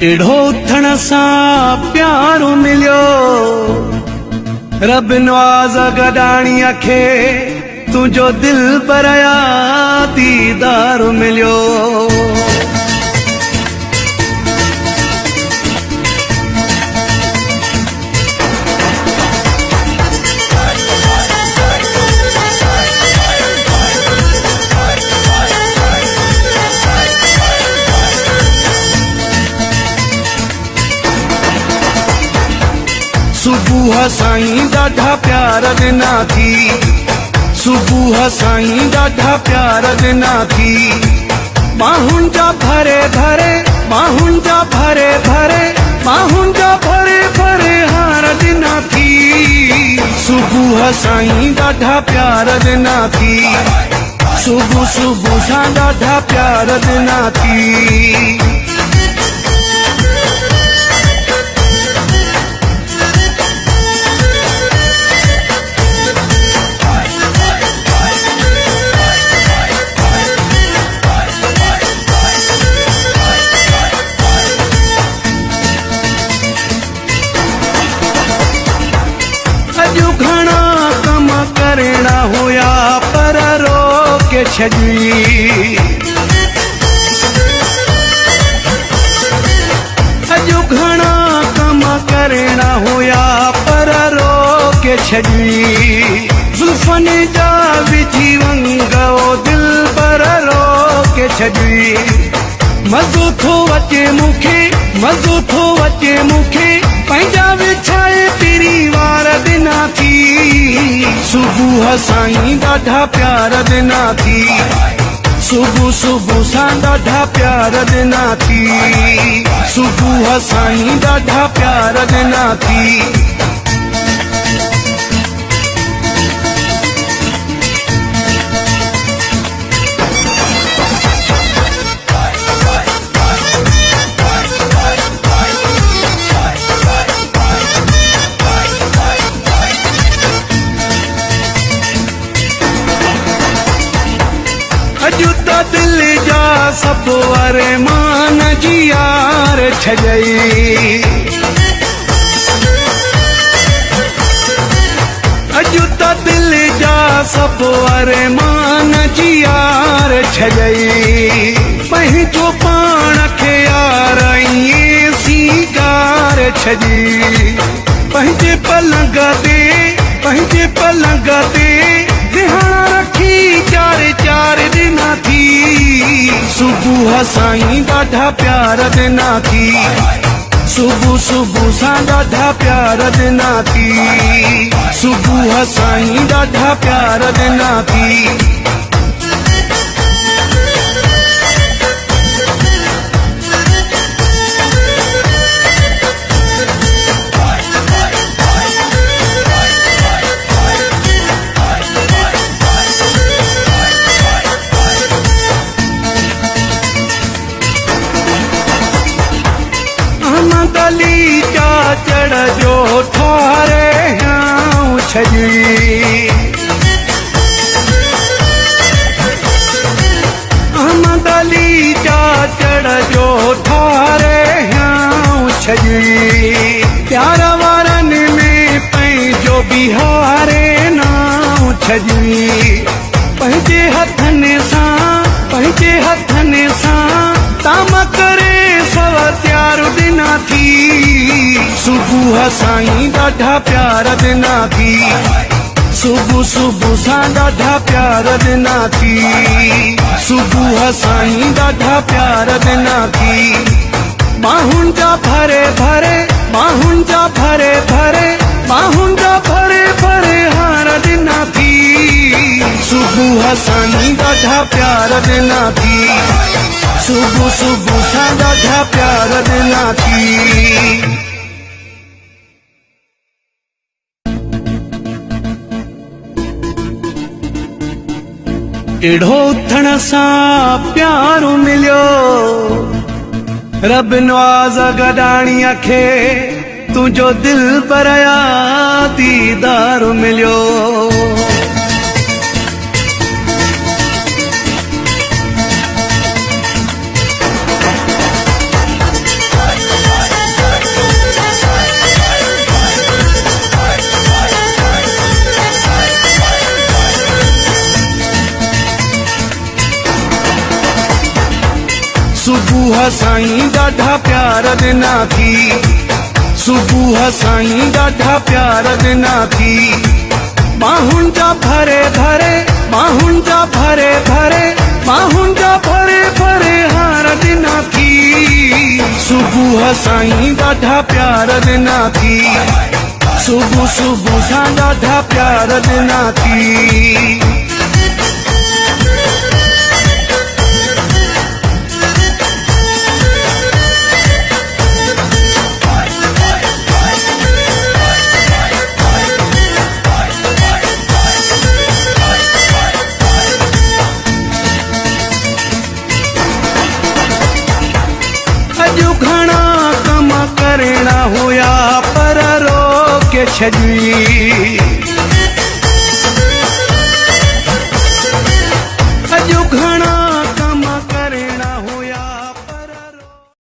एड़ो उथण सां प्यारो मिलियो, रब नवाज़ गडाणीअ खे तुंहिंजो दिल बरया दीदार मिलियो। सुबुह साईं ॾाढा प्यार ॾिना थी, सुबुह साईं ॾाढा प्यार ॾिना थी। बाहुनि जा भरे भरे, बाहुनि जा भरे भरे, बाहुनि जा भरे भरे हार ॾिना थी। सुबुह साईं ॾाढा प्यार ॾिना थी, सुबुह सुबुह सां ॾाढा प्यार ॾिना थी। घणा कम करणा हुया पर रोके छॾी, अॼु घणा कम करणा हुया पर रोके छॾी। ज़ुल्फ़नि जा विझी वंगो दिल पर रोके छॾी। मज़ो थो अचे मूंखे, मज़ो थो अचे मूंखे, पंहिंजा विछाए तेरी वार ॾिना थी। सुबुह साईं ॾाढा प्यार ॾिना थी, सुबुह सुबुह सां ॾाढा प्यार ॾिना थी। सुबुह साईं ॾाढा प्यार ॾिना थी। अॼु त दिल जा सभु अरमान जी यार छॾई, अॼु त दिल जा सभु अरमान जी यार छॾई। पंहिंजो पाण खे यार ईअं सीकार छॾी। पंहिंजे पलंग ते, पंहिंजे पलंग ते रिहाणा रखी चार चार ॾिना थी। सुबुह साईं ॾाढा प्यार ॾिना थी, सुबुह सुबुह सां ॾाढा प्यार ॾिना थी। सुबुह साईं ॾाढा प्यार ॾिना थी। अली चाचड़ जो ठारे हाँ छॾी। अहमद अली चाचड़ जो ठारे हाँ छॾी। प्यार वारनि में पंहिंजो बिहारे नाम छॾी। पंहिंजे हथनि सां, पंहिंजे हथनि सां ताम करे सव त्यार ॾिना थी। सुबुह साईं ॾाढा प्यार ॾिना थी, सुबुह सुबुह सां ॾाढा प्यार ॾिना थी। सुबुह साईं ॾाढा प्यार ॾिना थी। बाहुनि जा भरे भरे, बाहुनि जा भरे भरे, बाहुनि जा भरे भरे हार ॾिना थी। सुबुह साईं ॾाढा प्यार ॾिना थी, सुबुह सुबुह सां ॾाढा प्यार ॾिना थी। एड़ो उथण सां प्यारो मिलियो, रब नवाज़ गडाणीअ खे तुंहिंजो दिल बरया दीदार मिलियो। सुबुह साईं ॾाढा प्यार ॾिना थी, सुबुह साईं ॾाढा प्यार ॾिना थी। बाहुनि जा भरे भरे, बाहुनि जा भरे भरे, बाहुनि जा भरे भरे हार ॾिना थी। सुबुह साईं ॾाढा प्यार ॾिना थी, सुबुह सुबुह सां ॾाढा प्यार ॾिना थी। अॼु घणा कम करणा हुया पर रोके छॾी।